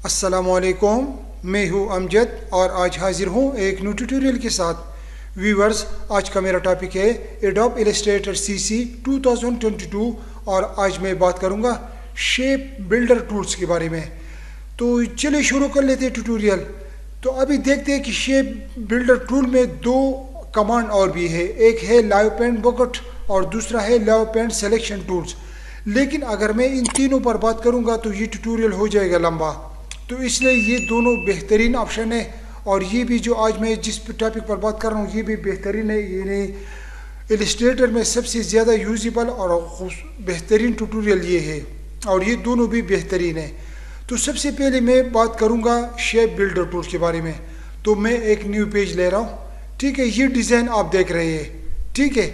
अस्सलामुअलैकुम, मैं हूँ अमजद और आज हाजिर हूँ एक न्यू ट्यूटोरियल के साथ। व्यूवर्स, आज का मेरा टॉपिक है एडोब इलस्ट्रेटर सीसी 2022 और आज मैं बात करूँगा शेप बिल्डर टूल्स के बारे में। तो चलिए शुरू कर लेते हैं ट्यूटोरियल। तो अभी देखते हैं कि शेप बिल्डर टूल में दो कमांड और भी है, एक है लाइव पेंट बकेट और दूसरा है लाइव पेंट सिलेक्शन टूल्स। लेकिन अगर मैं इन तीनों पर बात करूंगा तो ये ट्यूटोरियल हो जाएगा लंबा, तो इसलिए ये दोनों बेहतरीन ऑप्शन है। और ये भी जो आज मैं जिस टॉपिक पर बात कर रहा हूँ ये भी बेहतरीन है। ये इलस्ट्रेटर में सबसे ज़्यादा यूजेबल और बेहतरीन ट्यूटोरियल ये है और ये दोनों भी बेहतरीन है। तो सबसे पहले मैं बात करूँगा शेप बिल्डर टूल्स के बारे में। तो मैं एक न्यू पेज ले रहा हूँ, ठीक है। ये डिज़ाइन आप देख रहे हैं, ठीक है।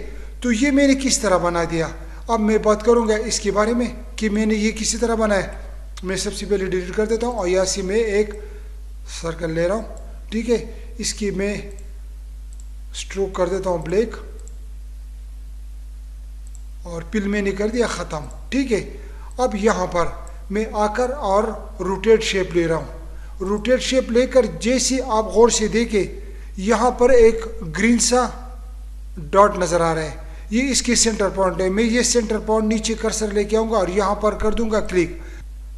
तो ये मैंने किस तरह बना दिया। अब मैं बात करूँगा इसके बारे में कि मैंने ये किसी तरह बनाया। मैं सबसे पहले डिलीट कर देता हूँ और यहाँ से मैं एक सर्कल ले रहा हूँ, ठीक है। इसकी मैं स्ट्रोक कर देता हूँ ब्लैक और पिल मैंने कर दिया ख़त्म, ठीक है। अब यहाँ पर मैं आकर और रोटेट शेप ले रहा हूँ। रोटेट शेप लेकर जैसे आप गौर से देखें, यहाँ पर एक ग्रीन सा डॉट नज़र आ रहा है, ये इसके सेंटर पॉइंट है। मैं ये सेंटर पॉइंट नीचे कर्सर लेके आऊँगा और यहाँ पर कर दूंगा क्लिक,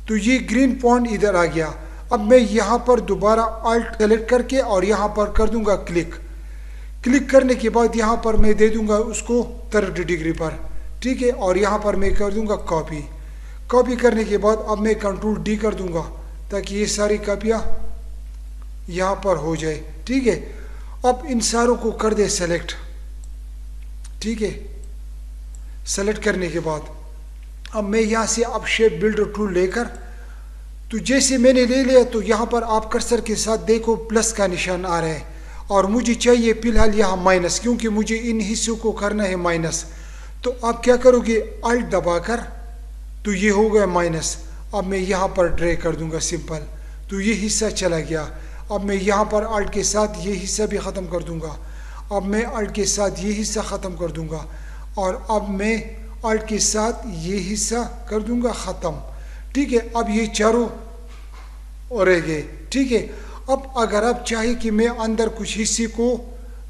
तो ये ग्रीन पॉइंट इधर आ गया। अब मैं यहाँ पर दोबारा अल्ट सेलेक्ट करके और यहाँ पर कर दूंगा क्लिक। क्लिक करने के बाद यहाँ पर मैं दे दूंगा उसको 30 डिग्री पर, ठीक है। और यहाँ पर मैं कर दूंगा कॉपी। कॉपी करने के बाद अब मैं कंट्रोल डी कर दूंगा ताकि ये सारी कॉपियाँ यहाँ पर हो जाए, ठीक है। अब इन सारों को कर दे सेलेक्ट, ठीक है। सेलेक्ट करने के बाद अब मैं यहाँ से अब शेप बिल्डर टूल लेकर, तो जैसे मैंने ले लिया तो यहाँ पर आप कर्सर के साथ देखो प्लस का निशान आ रहा है और मुझे चाहिए फिलहाल यहाँ माइनस, क्योंकि मुझे इन हिस्सों को करना है माइनस। तो आप क्या करोगे, अल्ट दबाकर, तो ये हो गया माइनस। अब मैं यहाँ पर ड्रैग कर दूंगा सिंपल, तो ये हिस्सा चला गया। अब मैं यहाँ पर अल्ट के साथ ये हिस्सा भी ख़त्म कर दूंगा। अब मैं अल्ट के साथ ये हिस्सा ख़त्म कर दूंगा और अब मैं अल्ट के साथ ये हिस्सा कर दूंगा ख़त्म, ठीक है। अब ये चारों रह गए, ठीक है। अब अगर आप चाहे कि मैं अंदर कुछ हिस्से को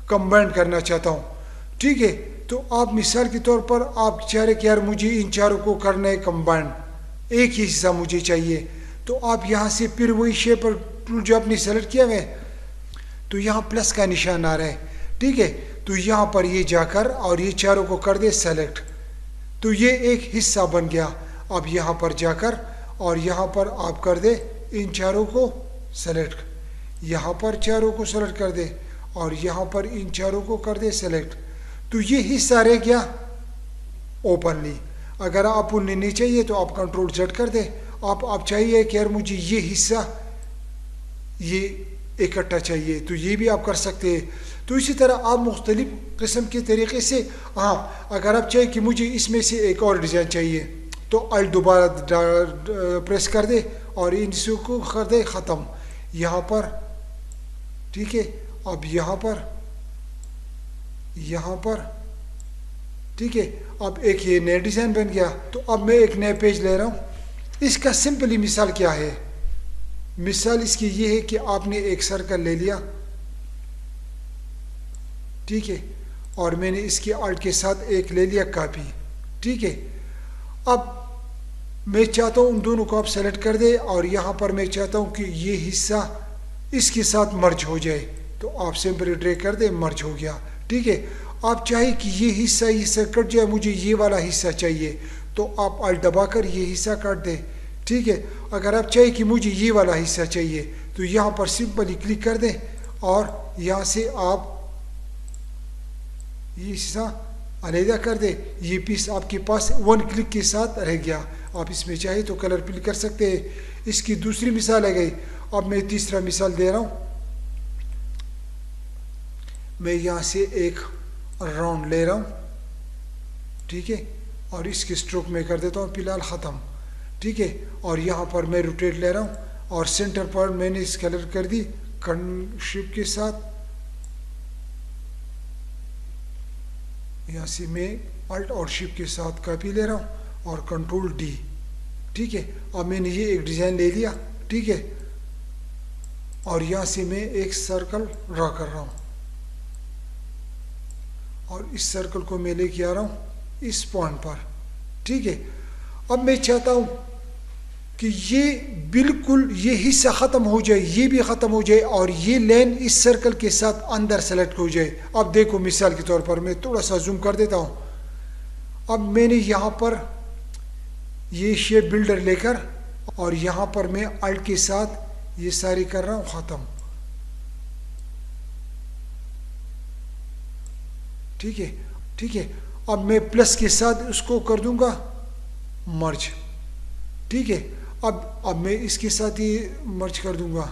कंबाइन करना चाहता हूँ, ठीक है, तो आप मिसाल के तौर पर आप चाह रहे कि यार मुझे इन चारों को करना है कंबाइन, एक ही हिस्सा मुझे चाहिए, तो आप यहाँ से फिर वही शेप टूल जो आपने सेलेक्ट किया है, तो यहाँ प्लस का निशान आ रहा है, ठीक है। तो यहाँ पर ये जाकर और ये चारों को कर दे सेलेक्ट, तो ये एक हिस्सा बन गया। अब यहाँ पर जाकर और यहाँ पर आप कर दे इन चारों को सेलेक्ट, यहाँ पर चारों को सेलेक्ट कर दे और यहाँ पर इन चारों को कर दे सेलेक्ट, तो ये हिस्सा रह गया ओपनली। अगर आप उन्हें नहीं चाहिए तो आप कंट्रोल जेड कर दे। आप चाहिए कि यार मुझे ये हिस्सा ये इकट्ठा चाहिए, तो ये भी आप कर सकते हैं। तो इसी तरह आप मुख्तलिफ किस्म के तरीके से, हाँ, अगर आप चाहे कि मुझे इसमें से एक और डिज़ाइन चाहिए तो अल्ट दोबारा प्रेस कर दे और इन को कर दे ख़त्म यहाँ पर, ठीक है। अब यहाँ पर, ठीक है। अब एक ये नया डिज़ाइन बन गया। तो अब मैं एक नया पेज ले रहा हूँ। इसका सिंपली मिसाल क्या है, मिसाल इसकी ये है कि आपने एक सर्कल ले लिया, ठीक है, और मैंने इसके अल्ट के साथ एक ले लिया कॉपी, ठीक है। अब मैं चाहता हूँ उन दोनों को आप सेलेक्ट कर दे और यहाँ पर मैं चाहता हूँ कि ये हिस्सा इसके साथ मर्ज हो जाए, तो आप सिंपली ड्रैग कर दे, मर्ज हो गया, ठीक है। आप चाहे कि ये हिस्सा कट जाए, मुझे ये वाला हिस्सा चाहिए, तो आप अल्ट दबाकर ये हिस्सा काट दे, ठीक है। अगर आप चाहे कि मुझे ये वाला हिस्सा चाहिए तो यहाँ पर सिंपली क्लिक कर दें और यहाँ से आप ये हिस्सा अलहदा कर दे। ये पीस आपके पास वन क्लिक के साथ रह गया। आप इसमें चाहे तो कलर फिल कर सकते हैं। इसकी दूसरी मिसाल आ गई। अब मैं तीसरा मिसाल दे रहा हूँ। मैं यहाँ से एक राउंड ले रहा हूँ, ठीक है, और इसके स्ट्रोक में कर देता हूँ फिलहाल ख़त्म, ठीक है। और यहाँ पर मैं रोटेट ले रहा हूँ और सेंटर पर मैंने इस कलर कर दी शिप के साथ। यहाँ से मैं अल्ट और शिप के साथ कॉपी ले रहा हूँ और कंट्रोल डी, ठीक है। अब मैंने ये एक डिज़ाइन ले लिया, ठीक है। और यहाँ से मैं एक सर्कल ड्रा कर रहा हूँ और इस सर्कल को मैं लेके आ रहा हूँ इस पॉइंट पर। ठीक है, अब मैं चाहता हूँ कि ये बिल्कुल ये हिस्सा ख़त्म हो जाए, ये भी ख़त्म हो जाए और ये लाइन इस सर्कल के साथ अंदर सेलेक्ट हो जाए। अब देखो मिसाल के तौर पर मैं थोड़ा सा जूम कर देता हूँ। अब मैंने यहाँ पर ये शेप बिल्डर लेकर और यहाँ पर मैं अल्ट के साथ ये सारी कर रहा हूँ ख़त्म। ठीक है, ठीक है। अब मैं प्लस के साथ उसको कर दूंगा मर्ज। ठीक है, अब मैं इसके साथ ही मर्ज कर दूंगा।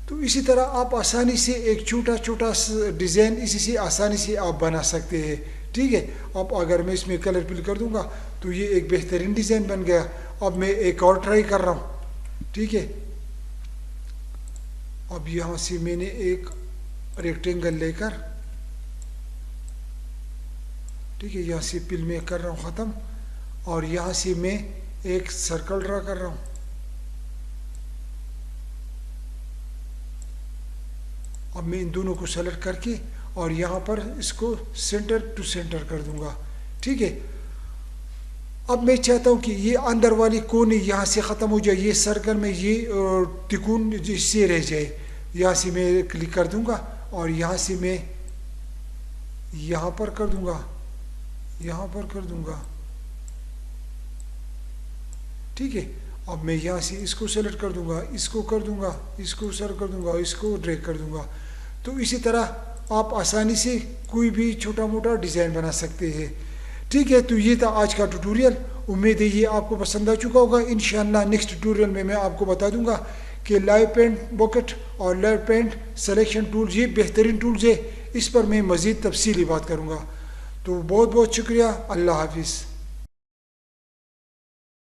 तो इसी तरह आप आसानी से एक छोटा छोटा डिज़ाइन इसी से आसानी से आप बना सकते हैं। ठीक है, अब अगर मैं इसमें कलर फिल कर दूंगा तो ये एक बेहतरीन डिज़ाइन बन गया। अब मैं एक और ट्राई कर रहा हूँ। ठीक है, अब यहाँ से मैंने एक रेक्टेंगल लेकर, ठीक है, यहाँ से पिल में कर रहा हूँ ख़त्म और यहाँ से मैं एक सर्कल ड्रा कर रहा हूँ। अब मैं इन दोनों को सेलेक्ट करके और यहाँ पर इसको सेंटर टू सेंटर कर दूंगा। ठीक है, अब मैं चाहता हूँ कि ये अंदर वाली कोने यहाँ से ख़त्म हो जाए, ये सर्कल में ये तिकोन जिससे रह जाए। यहाँ से मैं क्लिक कर दूंगा और यहाँ से मैं यहाँ पर कर दूंगा, यहाँ पर कर दूंगा। ठीक है, अब मैं यहाँ से इसको सेलेक्ट कर दूंगा, इसको कर दूंगा, इसको सेलेक्ट कर दूंगा, इसको ड्रैग कर दूंगा। तो इसी तरह आप आसानी से कोई भी छोटा मोटा डिज़ाइन बना सकते हैं। ठीक है, तो ये था आज का ट्यूटोरियल। उम्मीद है ये आपको पसंद आ चुका होगा। इंशाअल्लाह नेक्स्ट ट्यूटोरियल में मैं आपको बता दूंगा कि लाइव पेंट बकेट और लाइव पेंट सिलेक्शन टूल्स ये बेहतरीन टूल्स है, इस पर मैं मज़ीद तफसीली बात करूँगा। तो बहुत बहुत शुक्रिया। अल्लाह हाफिज़।